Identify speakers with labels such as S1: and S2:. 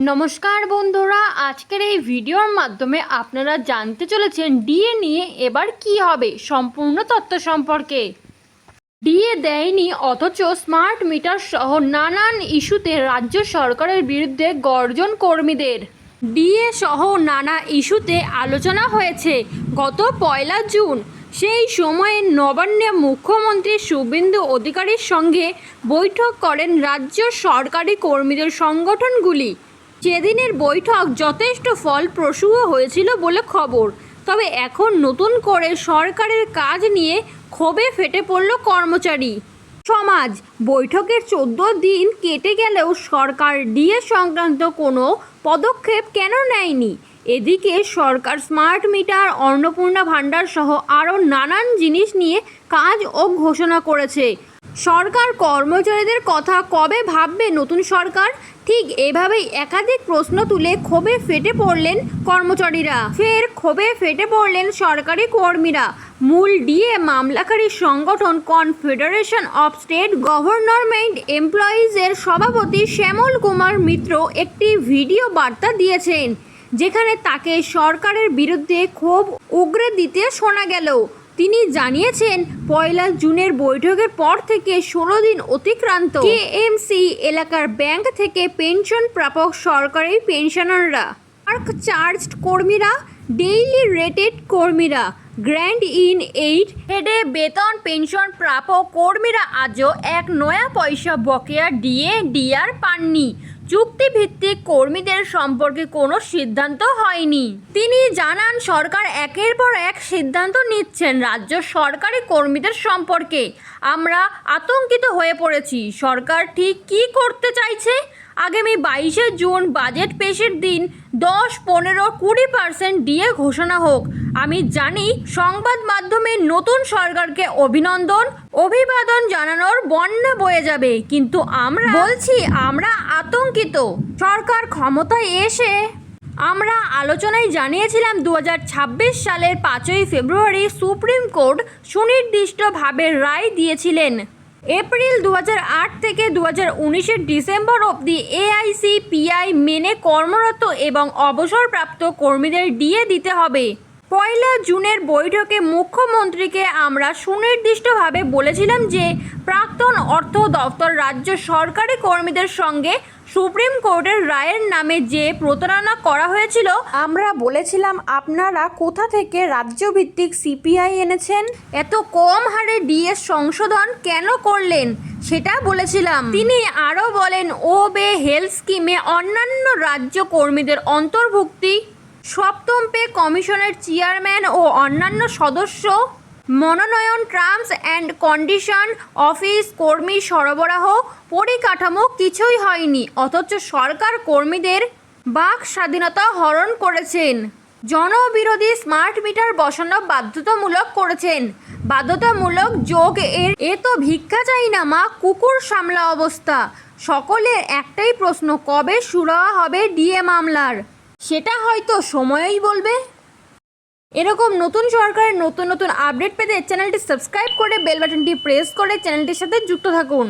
S1: নমস্কার বন্ধুরা, আজকের এই ভিডিওর মাধ্যমে আপনারা জানতে চলেছেন ডিএ নিয়ে এবার কি হবে সম্পূর্ণ তথ্য সম্পর্কে। ডিএ দেয়নি অথচ স্মার্ট মিটার সহ নানান ইস্যুতে রাজ্য সরকারের বিরুদ্ধে গর্জন কর্মীদের। ডিএ সহ নানা ইস্যুতে আলোচনা হয়েছে গত 1 জুন। সেই সময়ে নবান্নে মুখ্যমন্ত্রী শুভেন্দু অধিকারীর সঙ্গে বৈঠক করেন রাজ্য সরকারি কর্মীদের সংগঠনগুলি। সেদিনের বৈঠক যথেষ্ট ফলপ্রসূ হয়েছিল বলে খবর। তবে এখন নতুন করে সরকারের কাজ নিয়ে ক্ষোভে ফেটে পড়ল কর্মচারী সমাজ। বৈঠকের 14 দিন কেটে গেলেও সরকার ডিএ সংক্রান্ত কোনো পদক্ষেপ কেন নেয়নি? এদিকে সরকার স্মার্ট মিটার, অন্নপূর্ণা ভাণ্ডার সহ আরও নানান জিনিস নিয়ে কাজ ও ঘোষণা করেছে। সরকার কর্মচারীদের কথা কবে ভাববে নতুন সরকার? ঠিক এভাবেই একাধিক প্রশ্ন তুলে ক্ষোভে ফেটে পড়লেন কর্মচারীরা। ফের ক্ষোভে ফেটে পড়লেন সরকারি কর্মীরা। মূল ডিএ মামলাকারী সংগঠন কনফেডারেশন অফ স্টেট গভর্নমেন্ট এমপ্লয়িজের সভাপতি শ্যামল কুমার মিত্র একটি ভিডিও বার্তা দিয়েছেন, যেখানে তাকে সরকারের বিরুদ্ধে ক্ষোভ উগরে দিতে শোনা গেল। তিনি জানিয়েছেন, 1 জুনের বৈঠকের পর থেকে 16 দিন অতিক্রান্ত। কেএমসি এলাকার ব্যাংক থেকে পেনশন প্রাপক সরকারি পেনশনাররা, ওয়ার্ক চার্জড কর্মীরা, ডেইলি রেটেড কর্মীরা, গ্র্যান্ড ইন এইড হেডে বেতন পেনশন প্রাপক কর্মীরা আজও 1 নয়া পয়সা বকেয়া ডিএ ডিআর পাননি। চুক্তিভিত্তিক কর্মীদের সম্পর্কে কোনো সিদ্ধান্ত হয়নি। তিনি জানান, সরকার একের পর এক সিদ্ধান্ত নিচ্ছেন রাজ্য সরকারি কর্মীদের সম্পর্কে। আমরা আতঙ্কিত হয়ে পড়েছি। সরকার ঠিক কী করতে চাইছে? আগামী 22 জুন বাজেট পেশের দিন 10, 15, 20% ডিএ ঘোষণা হোক। আমি জানি সংবাদ মাধ্যমে নতুন সরকারকে অভিবাদন জানানোর বন্যা বয়ে যাবে, কিন্তু আমরা বলছি আমরা আতঙ্কিত। সরকার ক্ষমতায় এসে আমরা আলোচনায় জানিয়েছিলাম 2026 সালের 5 ফেব্রুয়ারি সুপ্রিম কোর্ট সুনির্দিষ্টভাবে রায় দিয়েছিলেন। এপ্রিল 2008 থেকে 2019 ডিসেম্বর অবধি এআইসিপিআই মেনে কর্মরত এবং অবসরপ্রাপ্ত কর্মীদের ডিএ দিতে হবে। 1 জুনের বৈঠকে মুখ্যমন্ত্রীকে আমরা সুনির্দিষ্টভাবে বলেছিলাম যে প্রাক্তন অর্থ দপ্তর রাজ্য সরকারি কর্মীদের সঙ্গে সুপ্রিম কোর্টের রায়ের নামে যে প্রতারণা করা হয়েছিল, আমরা বলেছিলাম আপনারা কোথা থেকে রাজ্যভিত্তিক সিপিআই এনেছেন, এত কম হারে ডিএ সংশোধন কেন করলেন সেটা বলেছিলাম। তিনি আরও বলেন, ওবে হেলথ স্কিমে অন্যান্য রাজ্য কর্মীদের অন্তর্ভুক্তি, 7ম পে কমিশনের চেয়ারম্যান ও অন্যান্য সদস্য মনোনয়ন, টার্মস অ্যান্ড কন্ডিশন, অফিস কর্মী সরবরাহ, পরিকাঠামো কিছুই হয়নি। অথচ সরকার কর্মীদের বাক স্বাধীনতা হরণ করেছেন। জনবিরোধী স্মার্ট মিটার বসানো বাধ্যতামূলক করেছেন। বাধ্যতামূলক যোগ এ তো ভিক্ষা চাই না মা, কুকুর সামলা অবস্থা। সকলের একটাই প্রশ্ন, কবে সুরাহা হবে ডিএ মামলার? সেটা হয়তো সময়ই বলবে। এরকম নতুন সরকারের নতুন নতুন আপডেট পেতে চ্যানেলটি সাবস্ক্রাইব করে বেল বাটনটি প্রেস করে চ্যানেলটির সাথে যুক্ত থাকুন।